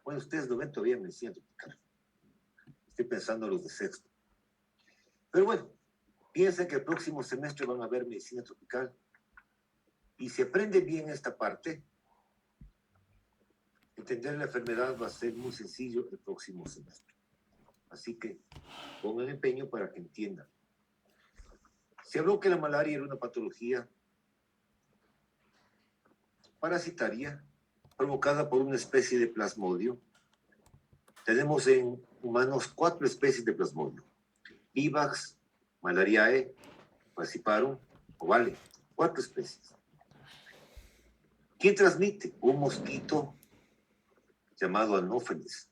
Bueno, ustedes lo ven todavía en medicina tropical. Estoy pensando en los de sexto. Pero bueno, piensen que el próximo semestre van a ver medicina tropical. Y si aprenden bien esta parte, entender la enfermedad va a ser muy sencillo el próximo semestre. Así que pongan empeño para que entiendan. Se habló que la malaria era una patología parasitaria provocada por una especie de plasmodio. Tenemos en humanos 4 especies de plasmodio: Vivax, Malariae, Falciparum, Ovale. 4 especies. ¿Quién transmite? Un mosquito llamado Anófeles.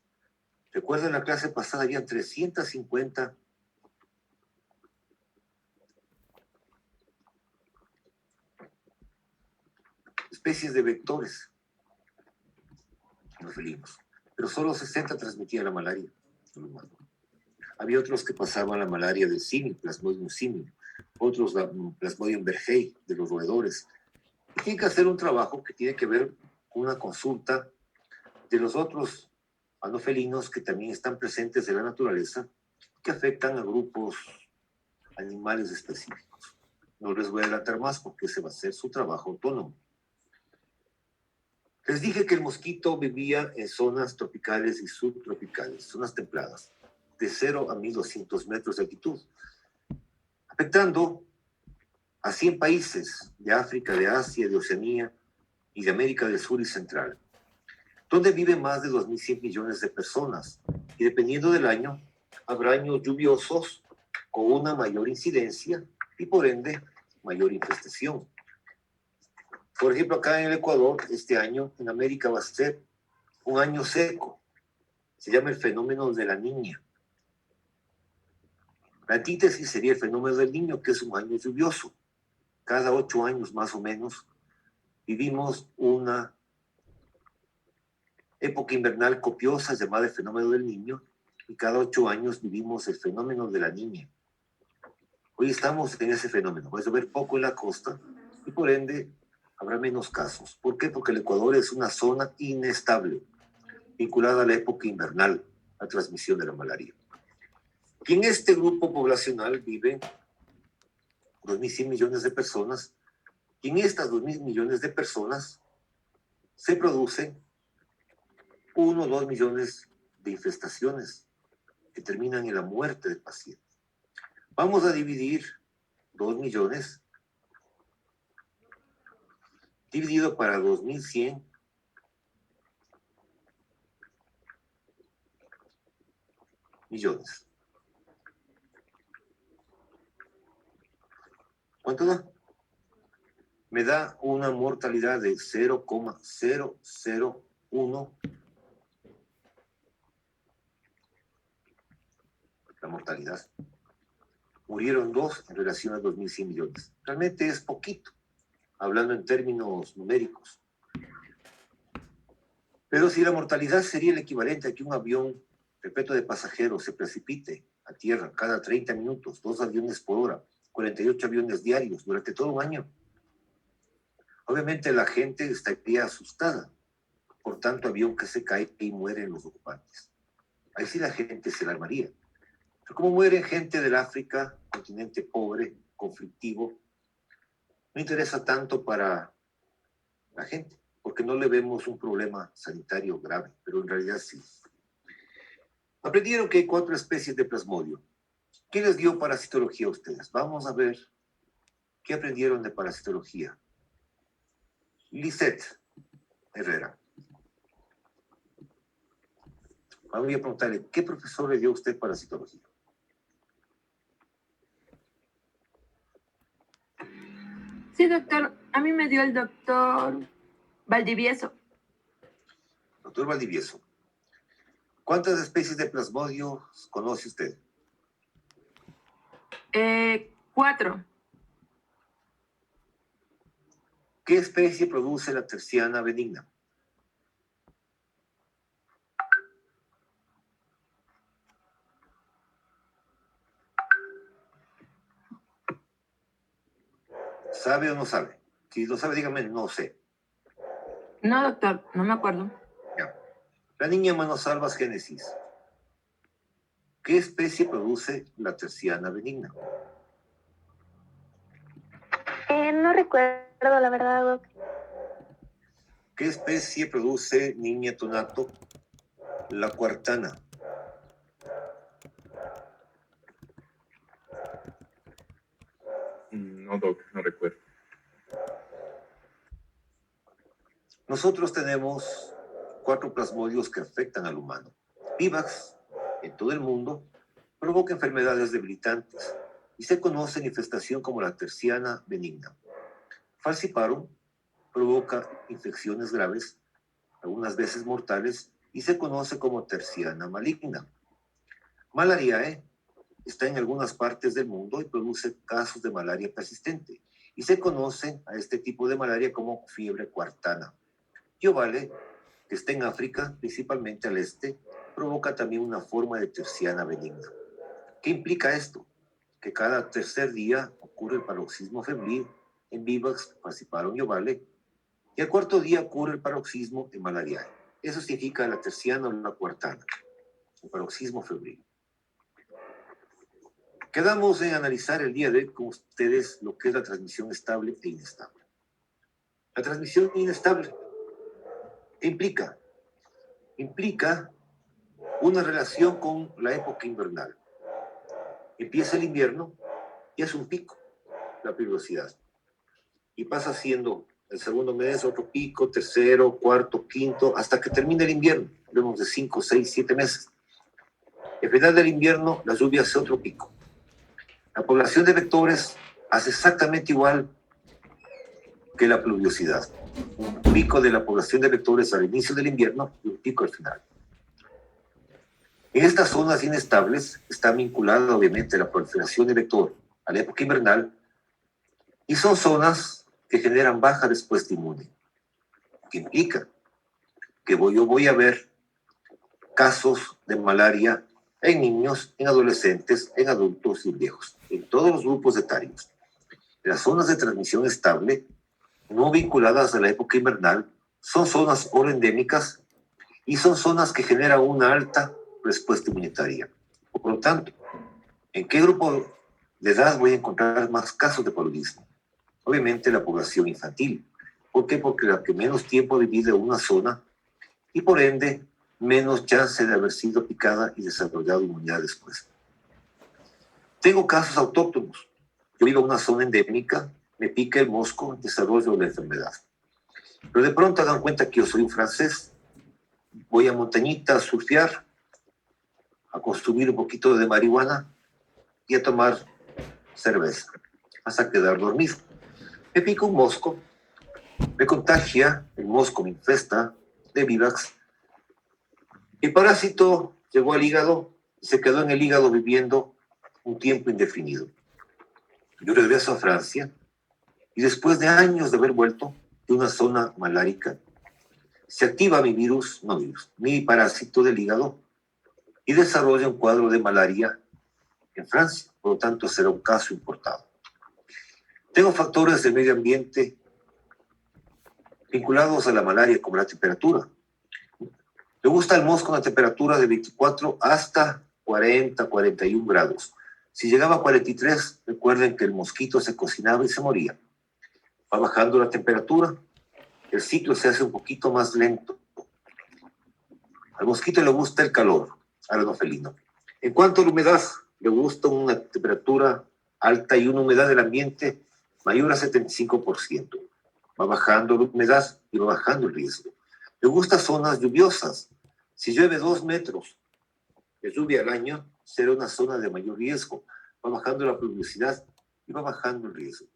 Recuerden, en la clase pasada habían 350 especies de vectores en los felinos, pero solo 60 transmitían la malaria. Había otros que pasaban la malaria del simio, Plasmodium simio, otros la Plasmodium berghei, de los roedores. Y tienen que hacer un trabajo que tiene que ver con una consulta de los otros anofelinos que también están presentes en la naturaleza, que afectan a grupos animales específicos. No les voy a adelantar más porque ese va a ser su trabajo autónomo. Les dije que el mosquito vivía en zonas tropicales y subtropicales, zonas templadas, de 0 a 1200 metros de altitud, afectando a 100 países de África, de Asia, de Oceanía y de América del Sur y Central, donde viven más de 2.100 millones de personas. Y dependiendo del año, habrá años lluviosos con una mayor incidencia y por ende mayor infestación. Por ejemplo, acá en el Ecuador, este año en América va a ser un año seco. Se llama el fenómeno de la Niña. La antítesis sería el fenómeno del Niño, que es un año lluvioso. Cada 8 años más o menos vivimos una época invernal copiosa llamada el fenómeno del Niño, y cada 8 años vivimos el fenómeno de la Niña. Hoy estamos en ese fenómeno. Va a llover poco en la costa y por ende habrá menos casos. ¿Por qué? Porque el Ecuador es una zona inestable, vinculada a la época invernal, la transmisión de la malaria. Y en este grupo poblacional viven 2.100 millones de personas, y en estas 2.000 millones de personas se producen 1 o 2 millones de infestaciones que terminan en la muerte del paciente. Vamos a dividir 2 millones dividido para 2.100 millones. ¿Cuánto da? Me da una mortalidad de 0,001. La mortalidad. Murieron 2 en relación a 2.100 millones. Realmente es poquito, hablando en términos numéricos. Pero si la mortalidad sería el equivalente a que un avión repleto de pasajeros se precipite a tierra cada 30 minutos, 2 aviones por hora, 48 aviones diarios durante todo un año, obviamente la gente estaría asustada por tanto avión que se cae y mueren los ocupantes. Ahí sí la gente se alarmaría. Pero como mueren gente del África, continente pobre, conflictivo, no interesa tanto para la gente, porque no le vemos un problema sanitario grave, pero en realidad sí. Aprendieron que hay 4 especies de plasmodio. ¿Qué les dio parasitología a ustedes? Vamos a ver qué aprendieron de parasitología. Lisette Herrera. Voy a preguntarle, ¿qué profesor le dio a usted parasitología? Sí, doctor. A mí me dio el doctor Valdivieso. Doctor Valdivieso. ¿Cuántas especies de plasmodio conoce usted? 4. ¿Qué especie produce la terciana benigna? ¿Sabe o no sabe? Si lo sabe, dígame, no sé. No, doctor, no me acuerdo. Ya. La niña Manosalvas Génesis. ¿Qué especie produce la terciana benigna? No recuerdo, la verdad, Doc. ¿Qué especie produce, niña Tonato, la cuartana? No, Doc, no recuerdo. Nosotros tenemos 4 plasmodios que afectan al humano. Vivax, en todo el mundo, provoca enfermedades debilitantes y se conoce en infestación como la terciana benigna. Falciparum provoca infecciones graves, algunas veces mortales, y se conoce como terciana maligna. Malariae está en algunas partes del mundo y produce casos de malaria persistente, y se conoce a este tipo de malaria como fiebre cuartana. Yovale, que está en África, principalmente al este, provoca también una forma de terciana benigna. ¿Qué implica esto? Que cada tercer día ocurre el paroxismo febril en Vivax, Falciparum y Yovale, y al cuarto día ocurre el paroxismo en Malariae. Eso significa la terciana o la cuartana, el paroxismo febril. Quedamos en analizar el día de hoy con ustedes lo que es la transmisión estable e inestable. La transmisión inestable, ¿qué implica? Implica una relación con la época invernal. Empieza el invierno y es un pico la peligrosidad. Y pasa siendo el segundo mes otro pico, tercero, cuarto, quinto, hasta que termina el invierno. Vemos de 5, 6, 7 meses. Al final del invierno, las lluvias hace otro pico. La población de vectores hace exactamente igual que la pluviosidad. Un pico de la población de vectores al inicio del invierno y un pico al final. En estas zonas inestables está vinculada obviamente la proliferación de vector a la época invernal y son zonas que generan baja respuesta inmune, que implica que yo voy a ver casos de malaria en niños, en adolescentes, en adultos y viejos, en todos los grupos etarios. Las zonas de transmisión estable, no vinculadas a la época invernal, son zonas orendémicas y son zonas que generan una alta respuesta inmunitaria. Por lo tanto, ¿en qué grupo de edad voy a encontrar más casos de paludismo? Obviamente la población infantil. ¿Por qué? Porque la que menos tiempo ha vivido en una zona y por ende menos chance de haber sido picada y desarrollado inmunidad después. Tengo casos autóctonos. Yo vivo en una zona endémica, me pica el mosco, desarrollo la enfermedad. Pero de pronto dan cuenta que yo soy un francés, voy a montañita a surfear, a consumir un poquito de marihuana y a tomar cerveza, hasta quedar dormido. Me pica un mosco, me contagia, el mosco me infesta de Vivax. El parásito llegó al hígado, se quedó en el hígado viviendo un tiempo indefinido. Yo regreso a Francia y después de años de haber vuelto de una zona malárica, se activa mi parásito del hígado y desarrolla un cuadro de malaria en Francia. Por lo tanto, será un caso importado. Tengo factores del medio ambiente vinculados a la malaria, como la temperatura. Le gusta el mosco a una temperatura de 24 hasta 40, 41 grados. Si llegaba a 43, recuerden que el mosquito se cocinaba y se moría. Va bajando la temperatura, el ciclo se hace un poquito más lento. Al mosquito le gusta el calor, al anofelino. En cuanto a la humedad, le gusta una temperatura alta y una humedad del ambiente mayor a 75%. Va bajando la humedad y va bajando el riesgo. Le gusta zonas lluviosas. Si llueve 2 metros de lluvia al año, será una zona de mayor riesgo. Va bajando la pluviosidad y va bajando el riesgo.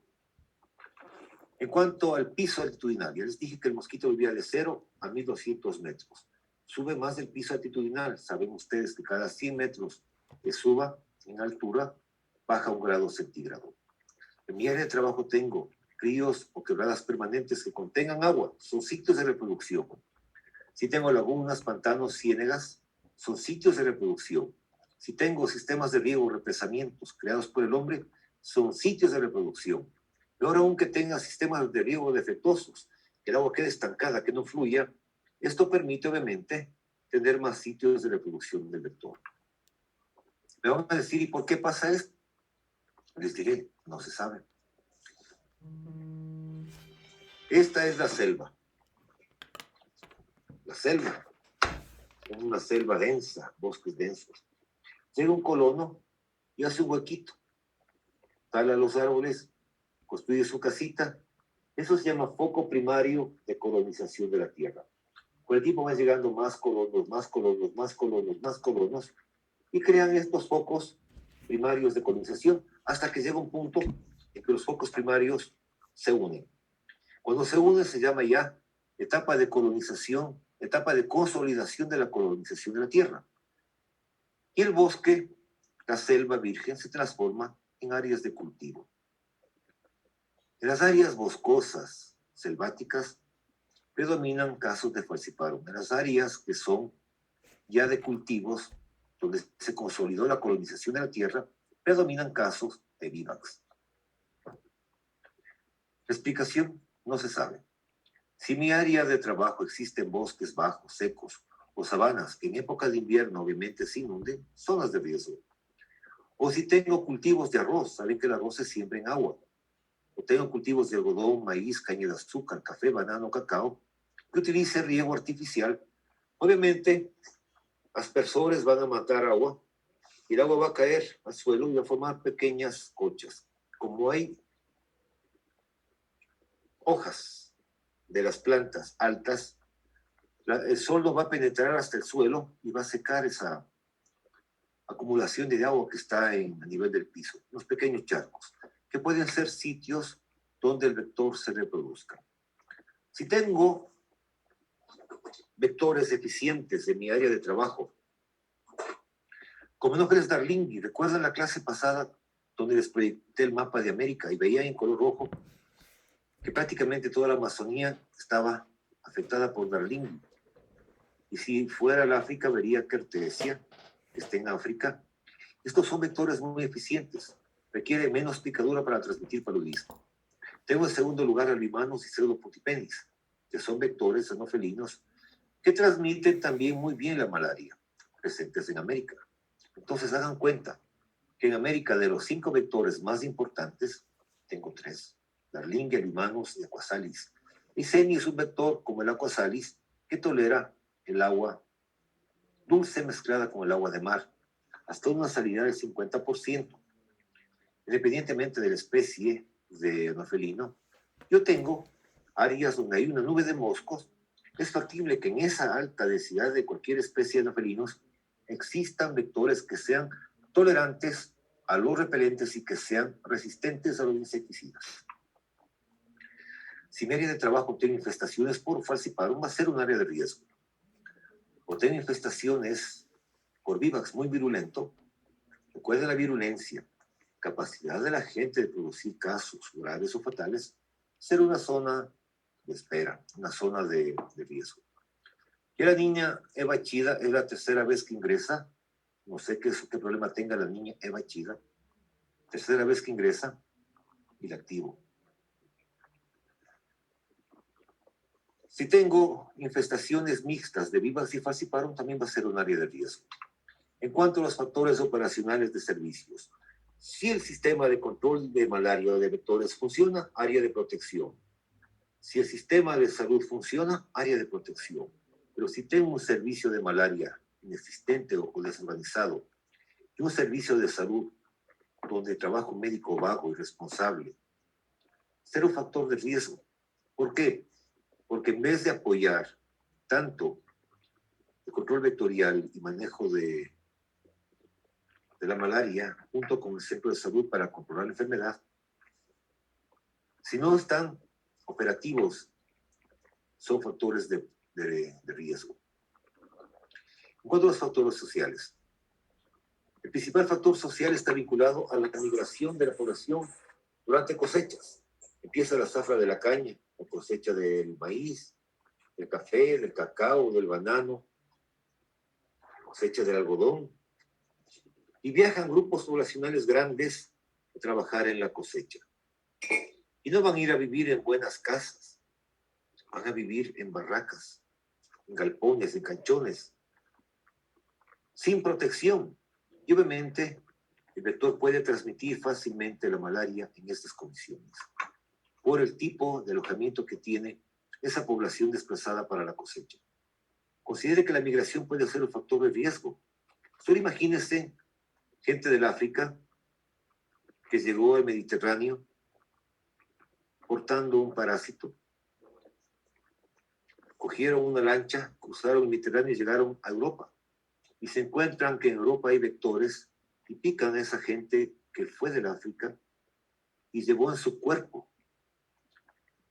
En cuanto al piso altitudinal, ya les dije que el mosquito vivía de 0 a 1200 metros. Sube más del piso altitudinal. Saben ustedes que cada 100 metros que suba en altura, baja 1 grado centígrado. En mi área de trabajo tengo ríos o quebradas permanentes que contengan agua. Son sitios de reproducción. Si tengo lagunas, pantanos, ciénegas, son sitios de reproducción. Si tengo sistemas de riego o represamientos creados por el hombre, son sitios de reproducción. Peor aún que tenga sistemas de riego defectuosos, que el agua quede estancada, que no fluya, esto permite obviamente tener más sitios de reproducción del vector. Me van a decir, ¿y por qué pasa esto? Les diré, no se sabe. Esta es la selva. La selva es una selva densa, bosques densos. Llega un colono y hace un huequito. Tala los árboles, construye su casita. Eso se llama foco primario de colonización de la tierra. Con el tiempo van llegando más colonos, más colonos, más colonos, más colonos, y crean estos focos primarios de colonización hasta que llega un punto en que los focos primarios se unen. Cuando se unen se llama ya etapa de colonización, etapa de consolidación de la colonización de la tierra. Y el bosque, la selva virgen, se transforma en áreas de cultivo. En las áreas boscosas, selváticas, predominan casos de falciparum. En las áreas que son ya de cultivos, donde se consolidó la colonización de la tierra, predominan casos de vivax. La explicación no se sabe. Si mi área de trabajo existe en bosques bajos, secos, o sabanas, que en época de invierno obviamente se inunden, zonas de riesgo. O si tengo cultivos de arroz, saben que el arroz se siembra en agua. O tengo cultivos de algodón, maíz, caña de azúcar, café, banano, cacao, que utilice riego artificial. Obviamente, aspersores van a matar agua y el agua va a caer al suelo y va a formar pequeñas conchas. Como hay hojas de las plantas altas, el sol no va a penetrar hasta el suelo y va a secar esa acumulación de agua que está a nivel del piso, unos pequeños charcos, que pueden ser sitios donde el vector se reproduzca. Si tengo vectores eficientes en mi área de trabajo, como Enofeles Darlingui, ¿recuerdan la clase pasada donde les proyecté el mapa de América y veía en color rojo que prácticamente toda la Amazonía estaba afectada por Darlingui? Y si fuera el África, vería que Artesia está en África. Estos son vectores muy eficientes, requiere menos picadura para transmitir paludismo. Tengo en segundo lugar a limanos y pseudopotipenis, que son vectores anofelinos que transmiten también muy bien la malaria, presentes en América. Entonces hagan cuenta que en América de los 5 vectores más importantes, tengo 3, Darlingia, limanos y aquasalis. Y semi es un vector como el aquasalis que tolera el agua dulce mezclada con el agua de mar, hasta una salinidad del 50%. Independientemente de la especie de anofelino, yo tengo áreas donde hay una nube de moscos. Es factible que en esa alta densidad de cualquier especie de anofelinos existan vectores que sean tolerantes a los repelentes y que sean resistentes a los insecticidas. Si mi área de trabajo tiene infestaciones por falciparum, va a ser un área de riesgo. O tengo infestaciones por vivax muy virulento. Recuerden la virulencia, capacidad de la gente de producir casos graves o fatales, ser una zona de espera, una zona de riesgo. Y la niña Eva Chida es la tercera vez que ingresa, no sé qué problema tenga la niña Eva Chida, tercera vez que ingresa y la activo. Si tengo infestaciones mixtas de vivax y falciparum, también va a ser un área de riesgo. En cuanto a los factores operacionales de servicios, si el sistema de control de malaria o de vectores funciona, área de protección. Si el sistema de salud funciona, área de protección. Pero si tengo un servicio de malaria inexistente o desorganizado y un servicio de salud donde trabajo un médico vago y responsable, será un factor de riesgo. ¿Por qué? Porque en vez de apoyar tanto el control vectorial y manejo de la malaria junto con el centro de salud para controlar la enfermedad, si no están operativos, son factores de riesgo. En cuanto a los factores sociales, el principal factor social está vinculado a la migración de la población durante cosechas. Empieza la zafra de la caña, la cosecha del maíz, del café, del cacao, del banano, cosecha del algodón, y viajan grupos poblacionales grandes a trabajar en la cosecha. Y no van a ir a vivir en buenas casas, van a vivir en barracas, en galpones, en canchones, sin protección. Y obviamente el vector puede transmitir fácilmente la malaria en estas condiciones, por el tipo de alojamiento que tiene esa población desplazada para la cosecha. Considere que la migración puede ser un factor de riesgo. Solo imagínense gente del África que llegó al Mediterráneo portando un parásito. Cogieron una lancha, cruzaron el Mediterráneo y llegaron a Europa. Y se encuentran que en Europa hay vectores y pican a esa gente que fue del África y llevó en su cuerpo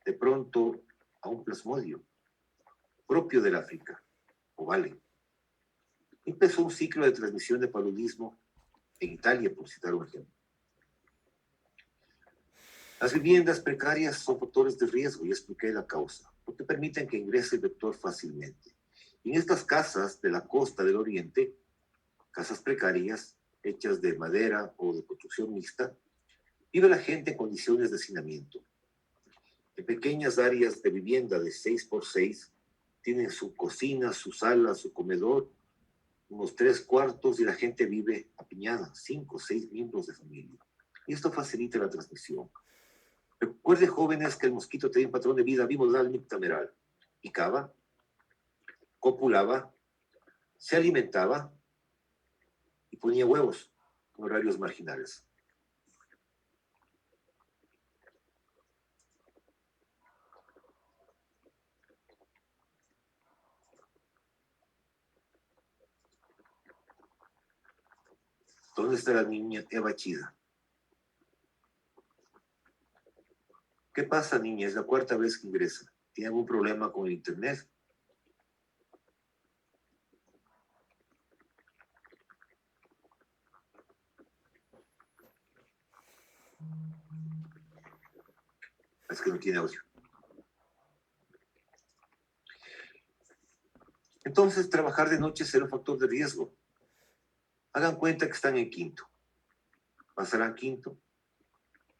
de pronto a un plasmodio propio del África, o vale. Empezó un ciclo de transmisión de paludismo en Italia, por citar un ejemplo. Las viviendas precarias son factores de riesgo, y expliqué la causa, porque permiten que ingrese el vector fácilmente. Y en estas casas de la costa del oriente, casas precarias, hechas de madera o de construcción mixta, vive la gente en condiciones de hacinamiento. En pequeñas áreas de vivienda de 6x6, tienen su cocina, su sala, su comedor, unos 3 cuartos, y la gente vive apiñada, 5 o 6 miembros de familia. Y esto facilita la transmisión. Recuerde, jóvenes, que el mosquito tenía un patrón de vida bimodal nictameral. Picaba, copulaba, se alimentaba y ponía huevos en horarios marginales. ¿Dónde está la niña Eva Chida? ¿Qué pasa, niña? Es la 4ª vez que ingresa. ¿Tiene algún problema con el internet? Es que no tiene audio. Entonces, trabajar de noche será un factor de riesgo. Hagan cuenta que están en quinto. Pasarán quinto,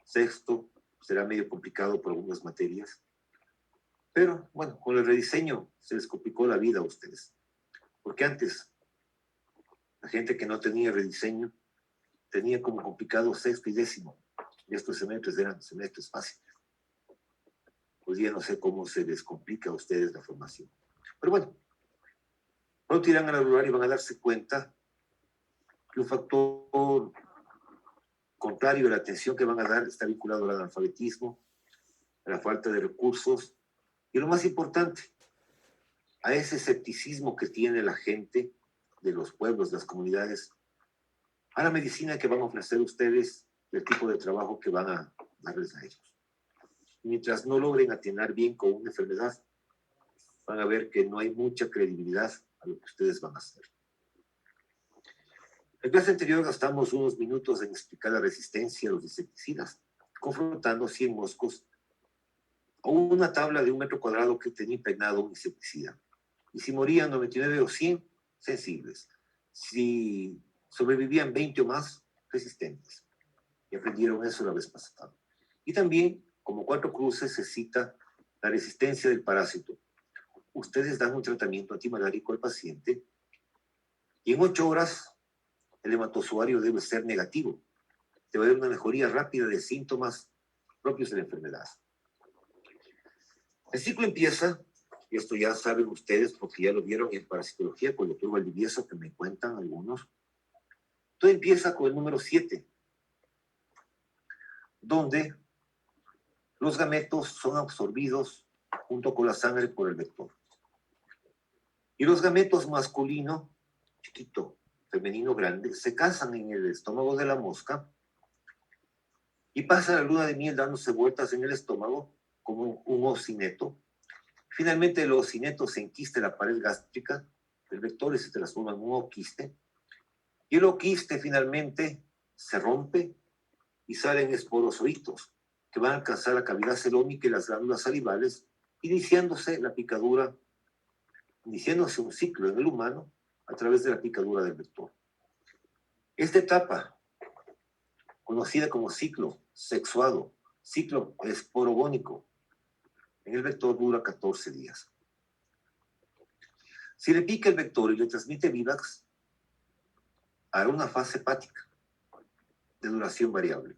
sexto, será medio complicado por algunas materias. Pero, bueno, con el rediseño se les complicó la vida a ustedes. Porque antes, la gente que no tenía rediseño tenía como complicado sexto y décimo. Y estos semestres eran semestres fáciles. Hoy día no sé cómo se les complica a ustedes la formación. Pero bueno, pronto irán a la rural y van a darse cuenta que un factor contrario a la atención que van a dar está vinculado al analfabetismo, a la falta de recursos y, lo más importante, a ese escepticismo que tiene la gente de los pueblos, de las comunidades, a la medicina que van a ofrecer ustedes, el tipo de trabajo que van a darles a ellos. Mientras no logren atinar bien con una enfermedad, van a ver que no hay mucha credibilidad a lo que ustedes van a hacer. En la clase anterior gastamos unos minutos en explicar la resistencia a los insecticidas, confrontando 100 moscos a una tabla de 1 metro cuadrado que tenía impregnado un insecticida. Y si morían 99 o 100, sensibles. Si sobrevivían 20 o más, resistentes. Y aprendieron eso la vez pasada. Y también, como 4 cruces, se cita la resistencia del parásito. Ustedes dan un tratamiento antimalárico al paciente y en 8 horas el hematozoario debe ser negativo. Debe haber una mejoría rápida de síntomas propios de la enfermedad. El ciclo empieza, y esto ya saben ustedes porque ya lo vieron en parasitología con el doctor Valdivieso, que me cuentan algunos. Todo empieza con el número 7, donde los gametos son absorbidos junto con la sangre por el vector. Y los gametos masculino, chiquito, femenino, grande, se casan en el estómago de la mosca y pasa la luna de miel dándose vueltas en el estómago como un ocineto. Finalmente el ocineto se enquista en la pared gástrica del vector y se transforma en un oquiste. Y el oquiste finalmente se rompe y salen esporozoitos que van a alcanzar la cavidad celómica y las glándulas salivales, iniciándose un ciclo en el humano a través de la picadura del vector. Esta etapa, conocida como ciclo sexuado, ciclo esporogónico, en el vector dura 14 días. Si le pica el vector y le transmite vivax, hará una fase hepática de duración variable,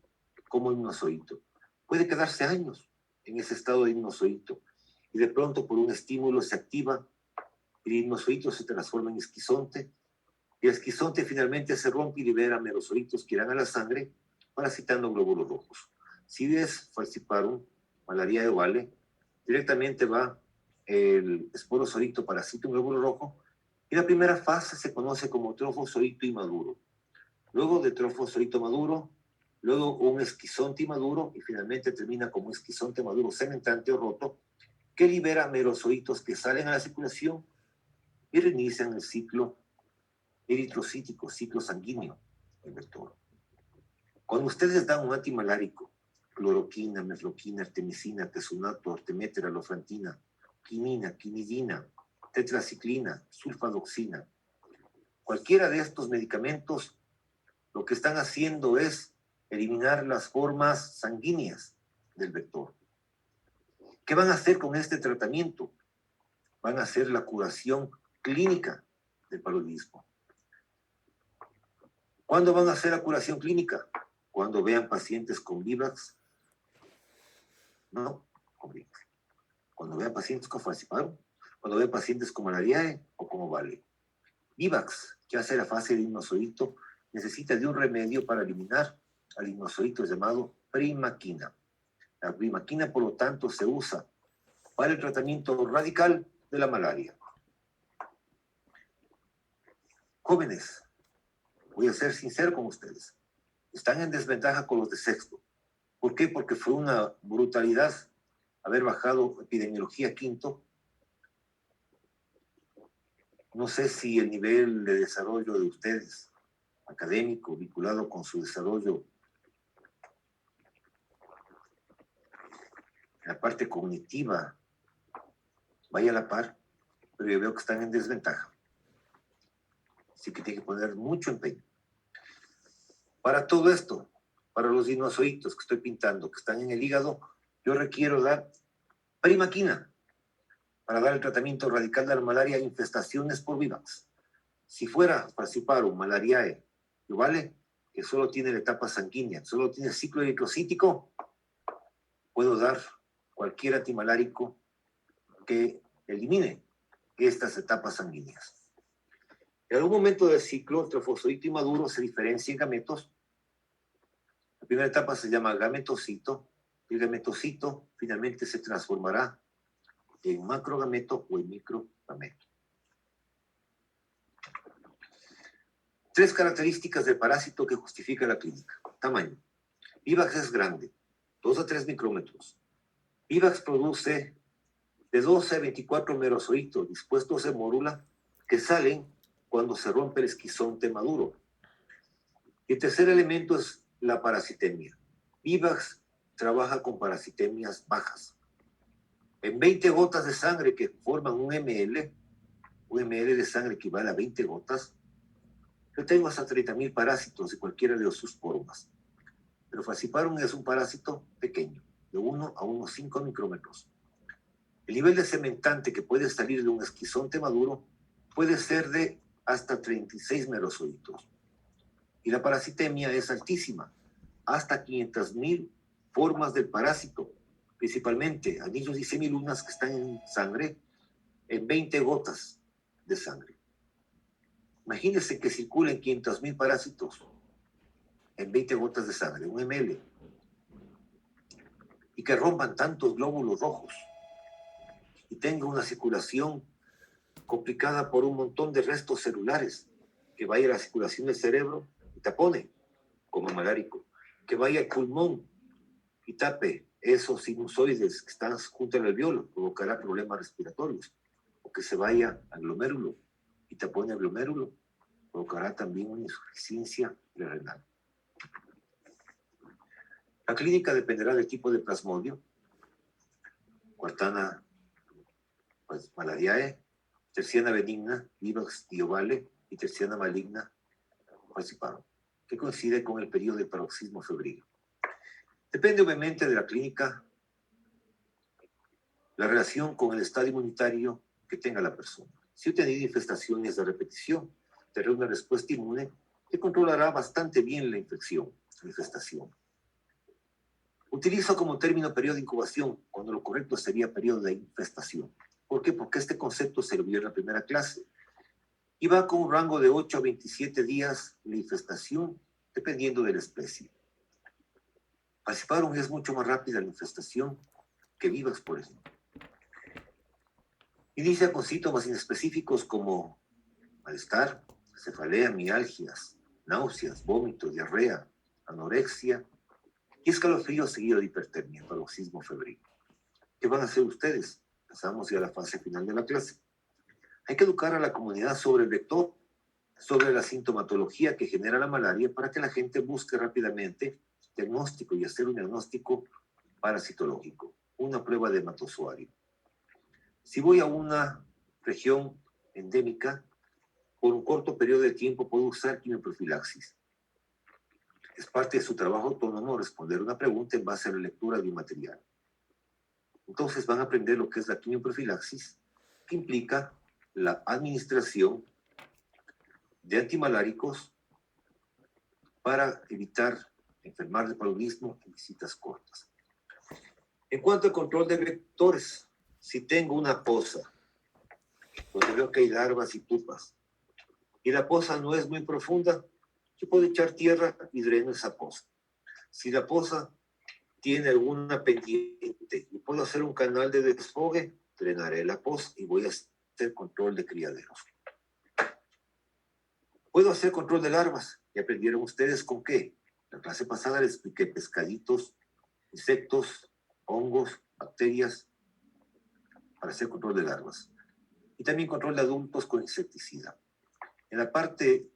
como hipnozoito. Puede quedarse años en ese estado de hipnozoito y de pronto por un estímulo se activa, el hipnozoito se transforma en esquizonte y el esquizonte finalmente se rompe y libera merozoitos que irán a la sangre parasitando glóbulos rojos. Si es falciparum, malariae ovale, directamente va el esporozoito parasita un glóbulo rojo y la primera fase se conoce como trofozoito inmaduro. Luego de trofozoito maduro, luego un esquizonte inmaduro y finalmente termina como un esquizonte maduro cementante o roto que libera merozoitos que salen a la circulación y reinician el ciclo eritrocítico, ciclo sanguíneo del vector. Cuando ustedes dan un antimalárico, cloroquina, mefloquina, artemisina, tesunato, artemétera, lofrantina, quinina, quinidina, tetraciclina, sulfadoxina, cualquiera de estos medicamentos lo que están haciendo es eliminar las formas sanguíneas del vector. ¿Qué van a hacer con este tratamiento? Van a hacer la curación clínica del paludismo. ¿Cuándo van a hacer la curación clínica? Cuando vean pacientes con Vivax. No, con Vivax. Cuando vean pacientes con falciparum, cuando vean pacientes con malariae o con ovale. Vivax, que hace la fase de hipnozoito, necesita de un remedio para eliminar al hipnozoito llamado primaquina. La primaquina, por lo tanto, se usa para el tratamiento radical de la malaria. Jóvenes, voy a ser sincero con ustedes, están en desventaja con los de sexto. ¿Por qué? Porque fue una brutalidad haber bajado epidemiología quinto. No sé si el nivel de desarrollo de ustedes, académico, vinculado con su desarrollo en la parte cognitiva, vaya a la par, pero yo veo que están en desventaja. Así que tiene que poner mucho empeño. Para todo esto, para los dinozoitos que estoy pintando, que están en el hígado, yo requiero dar primaquina para dar el tratamiento radical de la malaria e infestaciones por Vivax. Si fuera falciparum, malariae, ¿vale? Que solo tiene la etapa sanguínea, solo tiene el ciclo eritrocítico, puedo dar cualquier antimalárico que elimine estas etapas sanguíneas. En algún momento del ciclo, el trofozoito inmaduro se diferencia en gametos. La primera etapa se llama gametocito. El gametocito finalmente se transformará en macrogameto o en microgameto. 3 características del parásito que justifica la clínica. Tamaño. Vivax es grande, 2 a 3 micrómetros. Vivax produce de 12 a 24 merozoitos dispuestos en mórula que salen cuando se rompe el esquizonte maduro. Y el tercer elemento es la parasitemia. Vivax trabaja con parasitemias bajas. En 20 gotas de sangre que forman un ml de sangre equivale a 20 gotas, yo tengo hasta 30.000 parásitos de cualquiera de sus formas. Pero falciparum es un parásito pequeño, de 1 a unos 5 micrómetros. El nivel de cementante que puede salir de un esquizonte maduro puede ser de hasta 36 merozoitos. Y la parasitemia es altísima, hasta 500.000 formas del parásito, principalmente anillos y semilunas que están en sangre, en 20 gotas de sangre. Imagínense que circulen 500.000 parásitos en 20 gotas de sangre, un ml, y que rompan tantos glóbulos rojos y tenga una circulación complicada por un montón de restos celulares, que vaya a la circulación del cerebro y tapone, como malárico, que vaya al pulmón y tape esos sinusoides que están junto al alveolo, provocará problemas respiratorios, o que se vaya al glomérulo y tapone el glomérulo, provocará también una insuficiencia renal. La clínica dependerá del tipo de plasmodio, Quartana pues, malariae, Terciana benigna, Vivax y ovale, y Terciana maligna, falciparum, que coincide con el periodo de paroxismo febril. Depende obviamente de la clínica, la relación con el estado inmunitario que tenga la persona. Si he tenido infestaciones de repetición, tendré una respuesta inmune que controlará bastante bien la infestación. Utilizo como término periodo de incubación, cuando lo correcto sería periodo de infestación. ¿Por qué? Porque este concepto se lo vio en la primera clase. Y va con un rango de 8 a 27 días la infestación, dependiendo de la especie. Falciparum es mucho más rápida la infestación que Vivax, por ejemplo. Inicia con síntomas inespecíficos como malestar, cefalea, mialgias, náuseas, vómito, diarrea, anorexia y escalofrío seguido de hipertermia, paroxismo febril. ¿Qué van a hacer ustedes? Pasamos ya a la fase final de la clase. Hay que educar a la comunidad sobre el vector, sobre la sintomatología que genera la malaria para que la gente busque rápidamente diagnóstico y hacer un diagnóstico parasitológico, una prueba de hematozoario. Si voy a una región endémica, por un corto periodo de tiempo puedo usar quimioprofilaxis. Es parte de su trabajo autónomo responder una pregunta en base a la lectura de un material. Entonces van a aprender lo que es la quimioprofilaxis, que implica la administración de antimaláricos para evitar enfermar de paludismo en visitas cortas. En cuanto al control de vectores, si tengo una poza donde veo que hay larvas y pupas y la poza no es muy profunda, yo puedo echar tierra y dreno esa poza. Si la poza tiene alguna pendiente y puedo hacer un canal de desfogue, drenaré la poza y voy a hacer control de criaderos. Puedo hacer control de larvas. ¿Y aprendieron ustedes con qué? La clase pasada les expliqué pescaditos, insectos, hongos, bacterias, para hacer control de larvas. Y también control de adultos con insecticida. En la parte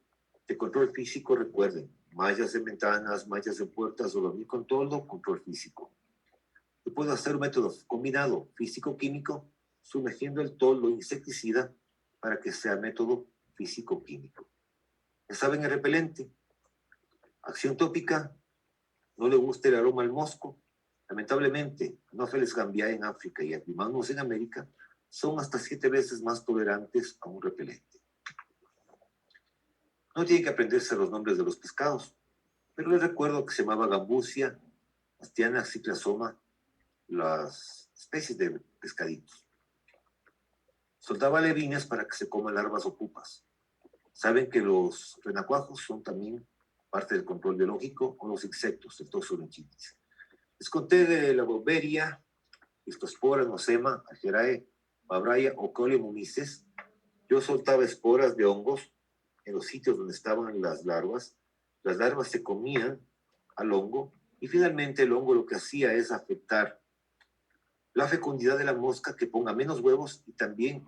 de control físico, recuerden, mallas de ventanas, mallas de puertas, dormir con toldo, control físico. Yo puedo hacer un método combinado físico-químico, sumergiendo el toldo insecticida para que sea método físico-químico. Ya saben el repelente. Acción tópica, no le gusta el aroma al mosco. Lamentablemente, Anopheles gambiae en África y Apimanus en América son hasta 7 veces más tolerantes a un repelente. No tienen que aprenderse los nombres de los pescados, pero les recuerdo que se llamaba gambusia, astiana, ciclasoma, las especies de pescaditos. Soltaba alevines para que se coman larvas o pupas. Saben que los renacuajos son también parte del control biológico con los insectos, el toxolenchitis. Les conté de la boberia, histospora, nosema, agerae, babraya o coleomomices. Yo soltaba esporas de hongos en los sitios donde estaban las larvas. Las larvas se comían al hongo y finalmente el hongo lo que hacía es afectar la fecundidad de la mosca, que ponga menos huevos, y también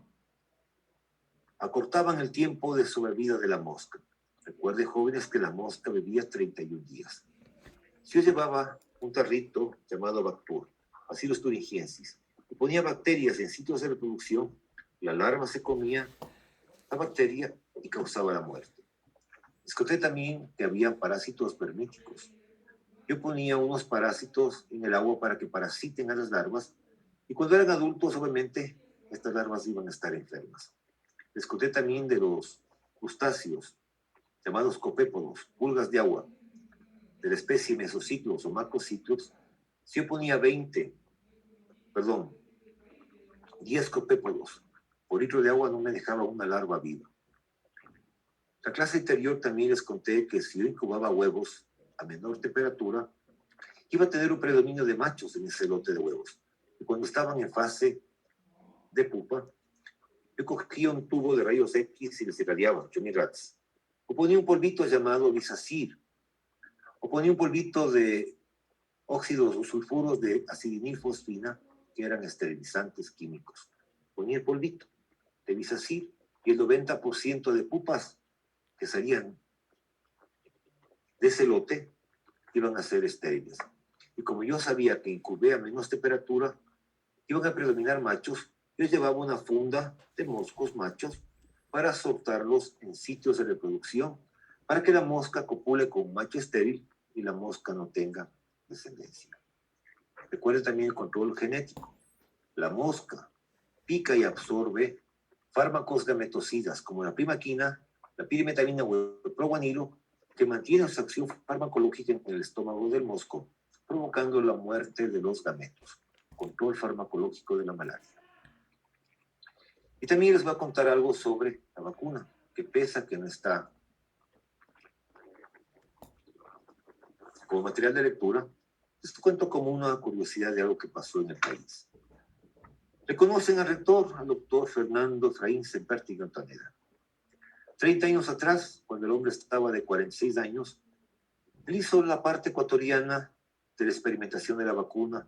acortaban el tiempo de sobrevida de la mosca. Recuerden, jóvenes, que la mosca vivía 31 días. Si yo llevaba un tarrito llamado Bactur, Bacillus thuringiensis, y ponía bacterias en sitios de reproducción, la larva se comía la bacteria y causaba la muerte. Les conté también que había parásitos permíticos. Yo ponía unos parásitos en el agua para que parasiten a las larvas, y cuando eran adultos, obviamente, estas larvas iban a estar enfermas. Les conté también de los crustáceos, llamados copépodos, pulgas de agua, de la especie mesociclos o macrociclos. Si yo ponía 10 copépodos por litro de agua, no me dejaba una larva viva. La clase anterior también les conté que si yo incubaba huevos a menor temperatura, iba a tener un predominio de machos en ese lote de huevos. Y cuando estaban en fase de pupa, yo cogía un tubo de rayos X y les irradiaba, Chomirax. O ponía un polvito llamado Bisacir. O ponía un polvito de óxidos o sulfuros de acidinilfosfina, que eran esterilizantes químicos. Ponía el polvito de Bisacir y el 90% de pupas que salían de ese lote iban a ser estériles. Y como yo sabía que incubé a menos temperatura, iban a predominar machos, yo llevaba una funda de moscos machos para soltarlos en sitios de reproducción, para que la mosca copule con un macho estéril y la mosca no tenga descendencia. Recuerden también el control genético. La mosca pica y absorbe fármacos gametocidas como la primaquina, la pirimetamina o el proguanilo, que mantiene su acción farmacológica en el estómago del mosco, provocando la muerte de los gametos. Control farmacológico de la malaria. Y también les voy a contar algo sobre la vacuna, que pesa que no está como material de lectura. Les cuento como una curiosidad de algo que pasó en el país. Reconocen al rector, al doctor Fernando Efraín Semperti Montaneda. 30 años atrás, cuando el hombre estaba de 46 años, él hizo la parte ecuatoriana de la experimentación de la vacuna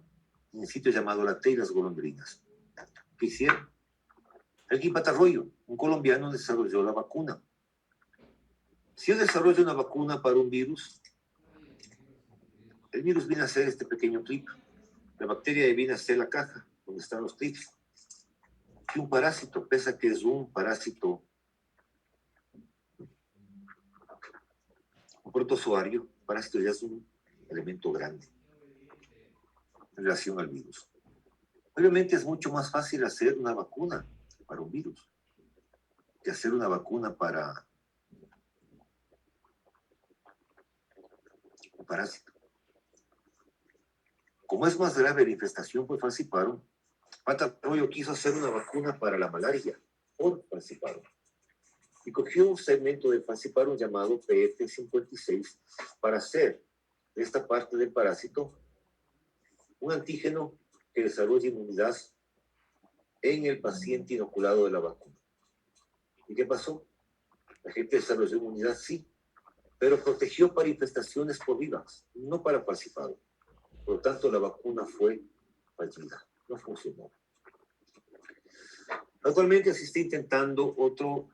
en un sitio llamado La Tey y las Golondrinas. ¿Qué hicieron? Elgin Patarroyo, un colombiano, desarrolló la vacuna. Si yo desarrollo una vacuna para un virus, el virus viene a ser este pequeño clip. La bacteria viene a ser la caja donde están los clips. Y un parásito, pese a que es un parásito, un protozoario, parásito ya es un elemento grande en relación al virus. Obviamente es mucho más fácil hacer una vacuna para un virus que hacer una vacuna para un parásito. Como es más grave la infestación por falciparum, Patarroyo quiso hacer una vacuna para la malaria por falciparum. Y cogió un segmento de falciparum llamado PET56 para hacer de esta parte del parásito un antígeno que desarrolla inmunidad en el paciente inoculado de la vacuna. ¿Y qué pasó? La gente desarrolló inmunidad, sí, pero protegió para infestaciones por vivas, no para falciparum. Por lo tanto, la vacuna fue fallida, no funcionó. Actualmente se está intentando otro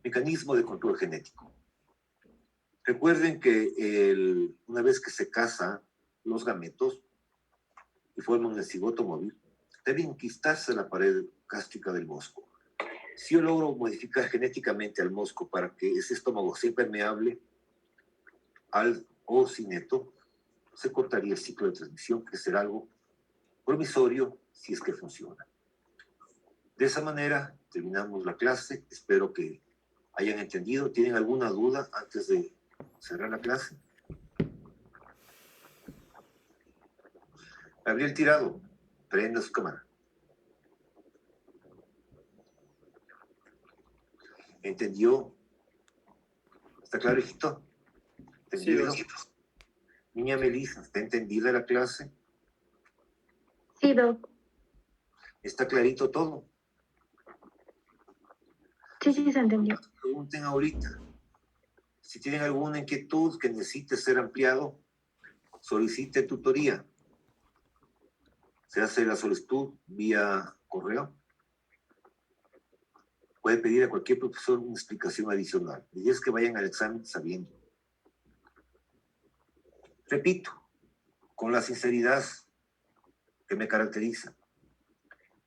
mecanismo de control genético. Recuerden que una vez que se casan los gametos y forman el cigoto móvil, deben enquistarse la pared gástrica del mosco. Si yo logro modificar genéticamente al mosco para que ese estómago sea permeable al ocineto, se cortaría el ciclo de transmisión, que será algo promisorio si es que funciona. De esa manera terminamos la clase. Espero que hayan entendido. ¿Tienen alguna duda antes de cerrar la clase? Gabriel Tirado, prenda su cámara. ¿Entendió? ¿Está claro, hijito? ¿Entendido? Sí, niña Melissa, ¿está entendida la clase? Sí, doc. ¿Está clarito todo? Sí, se entendió. Pregunten ahorita. Si tienen alguna inquietud que necesite ser ampliado, solicite tutoría. Se hace la solicitud vía correo. Puede pedir a cualquier profesor una explicación adicional. Y es que vayan al examen sabiendo. Repito, con la sinceridad que me caracteriza,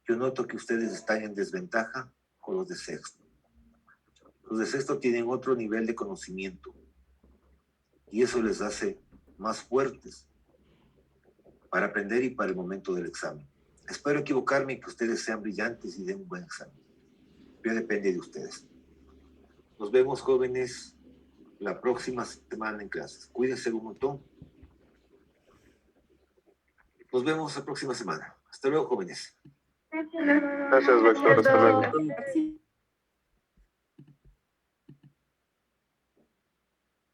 yo noto que ustedes están en desventaja con los de sexto. Los de sexto tienen otro nivel de conocimiento y eso les hace más fuertes para aprender y para el momento del examen. Espero equivocarme y que ustedes sean brillantes y den un buen examen. Ya depende de ustedes. Nos vemos, jóvenes, la próxima semana en clases. Cuídense un montón. Nos vemos la próxima semana. Hasta luego, jóvenes. Gracias, doctor. Hasta luego.